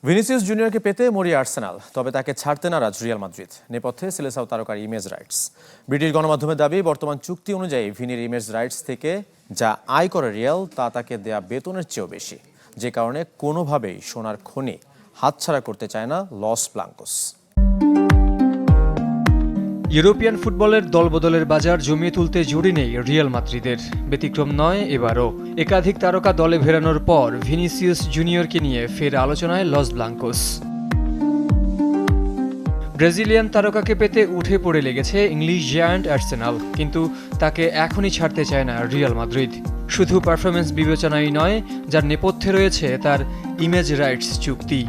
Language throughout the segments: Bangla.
ভিনিসিয়াস জুনিয়রকে পেতে মরিয়া আর্সেনাল, তবে তাকে ছাড়তে নারাজ রিয়াল মাদ্রিদ। নেপথ্যে সেলেসাও তারকার ইমেজ রাইটস। ব্রিটিশ গণমাধ্যমের দাবি, বর্তমান চুক্তি অনুযায়ী ভিনির ইমেজ রাইটস থেকে যা আয় করে রিয়াল তা তাকে দেয়া বেতনের চেয়েও বেশি, যে কারণে কোনোভাবেই সোনার খনি হাতছাড়া করতে চায় না লস ব্লাঙ্কোস। ইউরোপিয়ান ফুটবলের দলবদলের বাজার জমিয়ে তুলতে জুড়ি নেই রিয়াল মাদ্রিদের। ব্যতিক্রম নয় এবারও। একাধিক তারকা দলে ফেরানোর পর ভিনিসিয়াস জুনিয়রকে নিয়ে ফের আলোচনায় লস ব্লাঙ্কোস। ব্রাজিলিয়ান তারকাকে পেতে উঠে পড়ে লেগেছে ইংলিশ জায়ান্ট আর্সেনাল, কিন্তু তাকে এখনই ছাড়তে চায় না রিয়াল মাদ্রিদ। শুধু পারফরমেন্স বিবেচনাই নয়, যার নেপথ্যে রয়েছে তার ইমেজ রাইটস চুক্তি।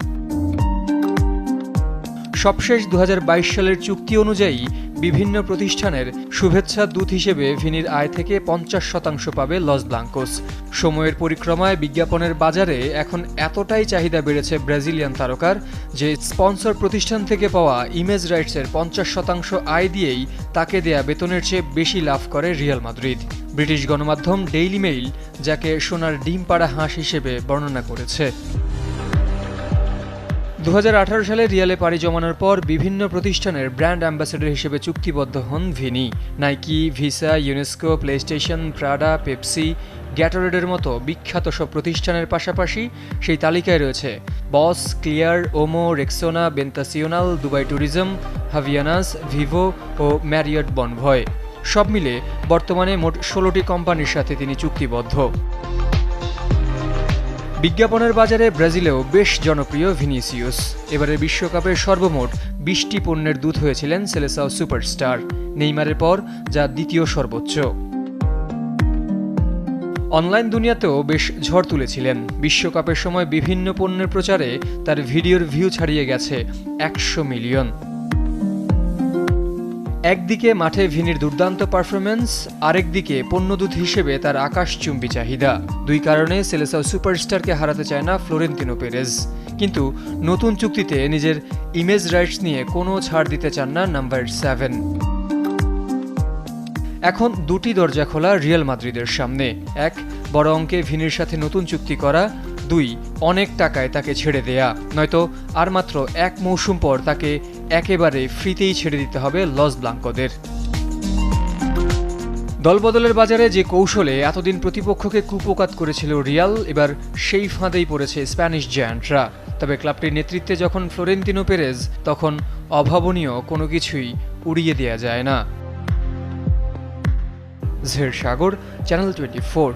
সবশেষ 2022 সালের চুক্তি অনুযায়ী বিভিন্ন প্রতিষ্ঠানের শুভেচ্ছা দূত হিসেবে ভিনির আয় থেকে 50% পাবে লস ব্লাঙ্কোস। সময়ের পরিক্রমায় বিজ্ঞাপনের বাজারে এখন এতটাই চাহিদা বেড়েছে ব্রাজিলিয়ান তারকার যে স্পন্সর প্রতিষ্ঠান থেকে পাওয়া ইমেজ রাইটসের 50% আয় দিয়েই তাকে দেয়া বেতনের চেয়ে বেশি লাভ করে রিয়াল মাদ্রিদ। ব্রিটিশ গণমাধ্যম ডেইলি মেইল যাকে সোনার ডিম পাড়া হাঁস হিসেবে বর্ণনা করেছে। 2018 সালে রিয়ালে পাড়ি জমানোর পর বিভিন্ন প্রতিষ্ঠানের ব্র্যান্ড অ্যাম্বাসেডর হিসেবে চুক্তিবদ্ধ হন Vini. Nike, Visa, UNESCO, PlayStation, Prada, Pepsi, গ্যাটোরেডের মতো বিখ্যাত সব প্রতিষ্ঠানের পাশাপাশি সেই তালিকায় রয়েছে বস, ক্লিয়ার, ওমো, রেক্সোনা, বেন্তাসিওনাল, দুবাই ট্যুরিজম, হাভিয়ানাস, ভিভো ও ম্যারিয়ট বনভয়। সব মিলে বর্তমানে মোট 16টি কোম্পানির সাথে তিনি চুক্তিবদ্ধ। বিজ্ঞাপনের বাজারে ব্রাজিলেও বেশ জনপ্রিয় ভিনিসিয়াস। এবারের বিশ্বকাপের সর্বমোট 20টি পণ্যের দূত হয়েছিলেন সেলেসাও সুপারস্টার, নেইমারের পর যা দ্বিতীয় সর্বোচ্চ। অনলাইন দুনিয়াতেও বেশ ঝড় তুলেছিলেন। বিশ্বকাপের সময় বিভিন্ন পণ্যের প্রচারে তার ভিডিওর ভিউ ছাড়িয়ে গেছে 100 মিলিয়ন। একদিকে মাঠে ভিনির দুর্দান্ত পারফরমেন্স, আরেকদিকে পণ্যদূত হিসেবে তার আকাশচুম্বী চাহিদা। দুই কারণে সেলেসাও সুপারস্টারকে হারাতে চায় না ফ্লোরেন্তিনো পেরেজ। কিন্তু নতুন চুক্তিতে নিজের ইমেজ রাইটস নিয়ে কোনো ছাড় দিতে চান না নাম্বার 7। এখন দুটি দরজা খোলা রিয়াল মাদ্রিদের সামনে। এক, বড় অঙ্কে ভিনির সাথে নতুন চুক্তি করা। 2, অনেক টাকায় তাকে ছেড়ে দেয়া, নয়তো আর মাত্র 1 মৌসুম পর তাকে একেবারে ফ্রিতেই ছেড়ে দিতে হবে লস ব্লাঙ্কোদের। দলবদলের বাজারে যে কৌশলে এতদিন প্রতিপক্ষকে কুপোকাত করেছিল রিয়াল, এবার সেই ফাঁদেই পড়েছে স্প্যানিশ জায়ান্টরা। তবে ক্লাবটির নেতৃত্বে যখন ফ্লোরেন্তিনো পেরেজ, তখন অভাবনীয় কোনো কিছুই উড়িয়ে দেয়া যায় না। জের সাগর, চ্যানেল 24।